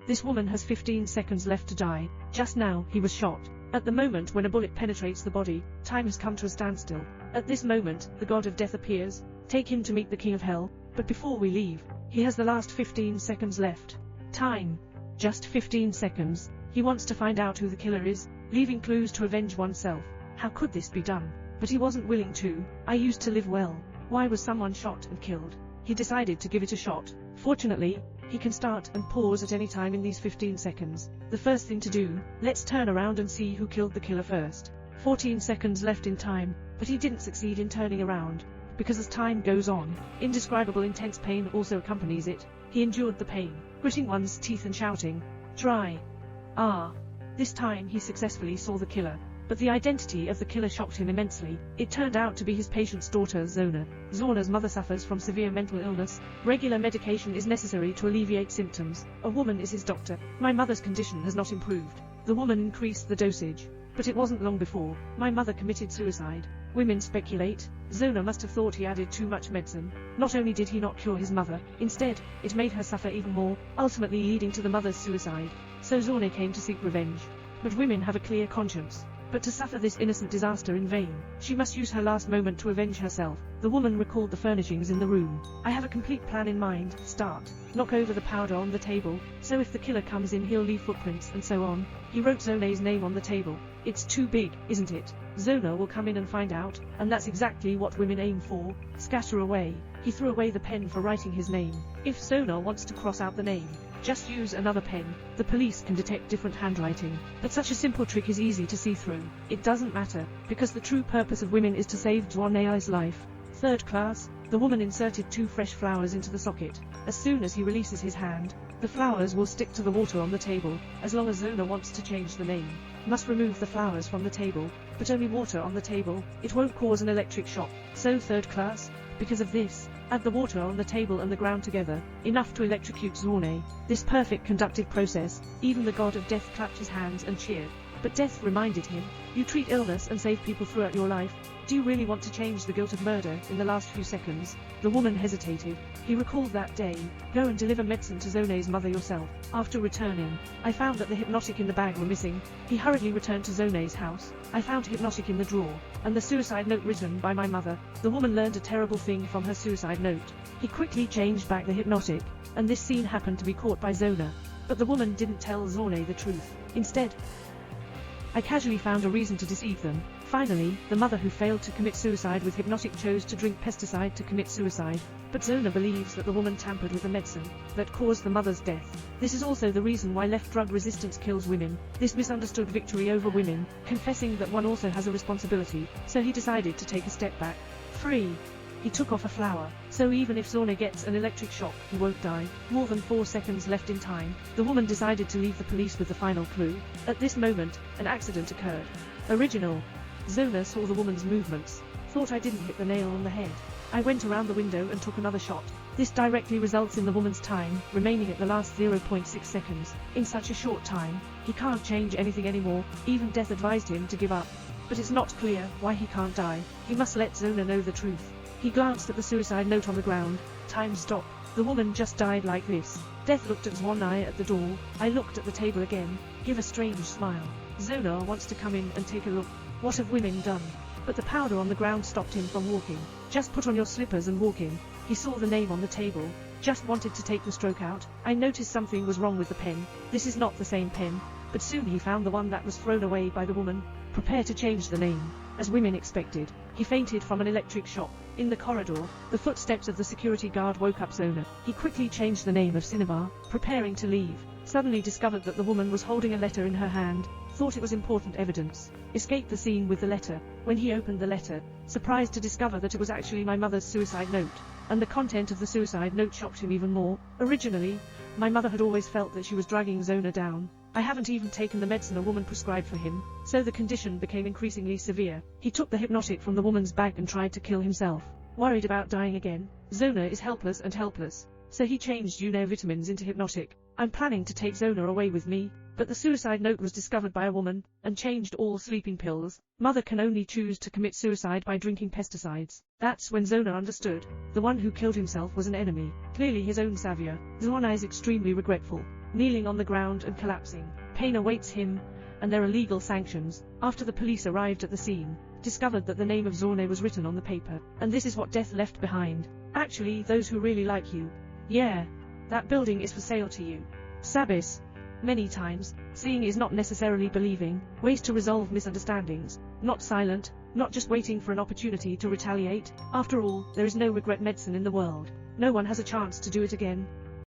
This woman has 15 seconds left to die. Just now, he was shot. At the moment when a bullet penetrates the body, time has come to a standstill. At this moment, the god of death appears. Take him to meet the king of hell. But before we leave, he has the last 15 seconds left. Time. Just 15 seconds. He wants to find out who the killer is, leaving clues to avenge oneself. How could this be done? But he wasn't willing to. I used to live well. Why was someone shot and killed? He decided to give it a shot. Fortunately, he can start and pause at any time in these 15 seconds. The first thing to do, let's turn around and see who killed the killer first. 14 seconds left in time, but he didn't succeed in turning around. Because as time goes on, indescribable intense pain also accompanies it. He endured the pain, gritting one's teeth and shouting, "Try." This time he successfully saw the killer. But the identity of the killer shocked him immensely. It turned out to be his patient's daughter, Zona. Zona's mother suffers from severe mental illness. Regular medication is necessary to alleviate symptoms. A woman is his doctor. My mother's condition has not improved. The woman increased the dosage. But it wasn't long before my mother committed suicide. Women speculate. Zona must have thought he added too much medicine. Not only did he not cure his mother, instead, it made her suffer even more, ultimately leading to the mother's suicide. So Zona came to seek revenge. But women have a clear conscience. But to suffer this innocent disaster in vain, she must use her last moment to avenge herself. The woman recalled the furnishings in the room. I have a complete plan in mind. Start. Knock over the powder on the table, so if the killer comes in he'll leave footprints and so on. He wrote Zona's name on the table. It's too big, isn't it? Zona will come in and find out, and that's exactly what women aim for. Scatter away. He threw away the pen for writing his name. If Zona wants to cross out the name, just use another pen. The police can detect different handwriting. But such a simple trick is easy to see through. It doesn't matter, because the true purpose of women is to save Zona's life. Third class, the woman inserted 2 fresh flowers into the socket. As soon as he releases his hand, the flowers will stick to the water on the table, as long as Zona wants to change the name. Must remove the flowers from the table, but only water on the table. It won't cause an electric shock. So third class, because of this, add the water on the table and the ground together, enough to electrocute Zona. This perfect conducted process, even the god of death clapped his hands and cheered. But death reminded him, you treat illness and save people throughout your life. Do you really want to change the guilt of murder in the last few seconds? The woman hesitated. He recalled that day. Go and deliver medicine to Zona's mother yourself. After returning, I found that the hypnotic in the bag were missing. He hurriedly returned to Zona's house. I found hypnotic in the drawer, and the suicide note written by my mother. The woman learned a terrible thing from her suicide note. He quickly changed back the hypnotic, and this scene happened to be caught by Zona. But the woman didn't tell Zona the truth. Instead, I casually found a reason to deceive them. Finally, the mother who failed to commit suicide with hypnotic chose to drink pesticide to commit suicide. But Zona believes that the woman tampered with the medicine that caused the mother's death. This is also the reason why left drug resistance kills women. This misunderstood victory over women, confessing that one also has a responsibility, so he decided to take a step back. 3. He took off a flower, so even if Zona gets an electric shock, he won't die. More than 4 seconds left in time, the woman decided to leave the police with the final clue. At this moment, an accident occurred. Original. Zona saw the woman's movements, thought I didn't hit the nail on the head. I went around the window and took another shot. This directly results in the woman's time remaining at the last 0.6 seconds. In such a short time, he can't change anything anymore. Even death advised him to give up. But it's not clear why he can't die. He must let Zona know the truth. He glanced at the suicide note on the ground. Time stopped. The woman just died like this. Death looked at one eye at the door. I looked at the table again. Give a strange smile. Zona wants to come in and take a look. What have women done? But the powder on the ground stopped him from walking. Just put on your slippers and walk in. He saw the name on the table. Just wanted to take the stroke out. I noticed something was wrong with the pen. This is not the same pen. But soon he found the one that was thrown away by the woman. Prepare to change the name. As women expected, he fainted from an electric shock. In the corridor, the footsteps of the security guard woke up Zona. He quickly changed the name of Cinnabar, preparing to leave. Suddenly discovered that the woman was holding a letter in her hand. Thought it was important evidence. Escaped the scene with the letter. When he opened the letter, surprised to discover that it was actually my mother's suicide note. And the content of the suicide note shocked him even more. Originally, my mother had always felt that she was dragging Zona down. I haven't even taken the medicine a woman prescribed for him, so the condition became increasingly severe. He took the hypnotic from the woman's bag and tried to kill himself. Worried about dying again, Zona is helpless and helpless. So he changed vitamins into hypnotic. I'm planning to take Zona away with me, but the suicide note was discovered by a woman, and changed all sleeping pills. Mother can only choose to commit suicide by drinking pesticides. That's when Zona understood. The one who killed himself was an enemy, clearly his own savior. Zona is extremely regretful. kneeling on the ground and collapsing. Pain awaits him, and there are legal sanctions. After the police arrived at the scene, discovered that the name of Zorne was written on the paper, and this is what Death left behind. Actually, those who really like you. Yeah, that building is for sale to you. Sabis. Many times, seeing is not necessarily believing, ways to resolve misunderstandings, not silent, not just waiting for an opportunity to retaliate. After all, there is no regret medicine in the world. No one has a chance to do it again.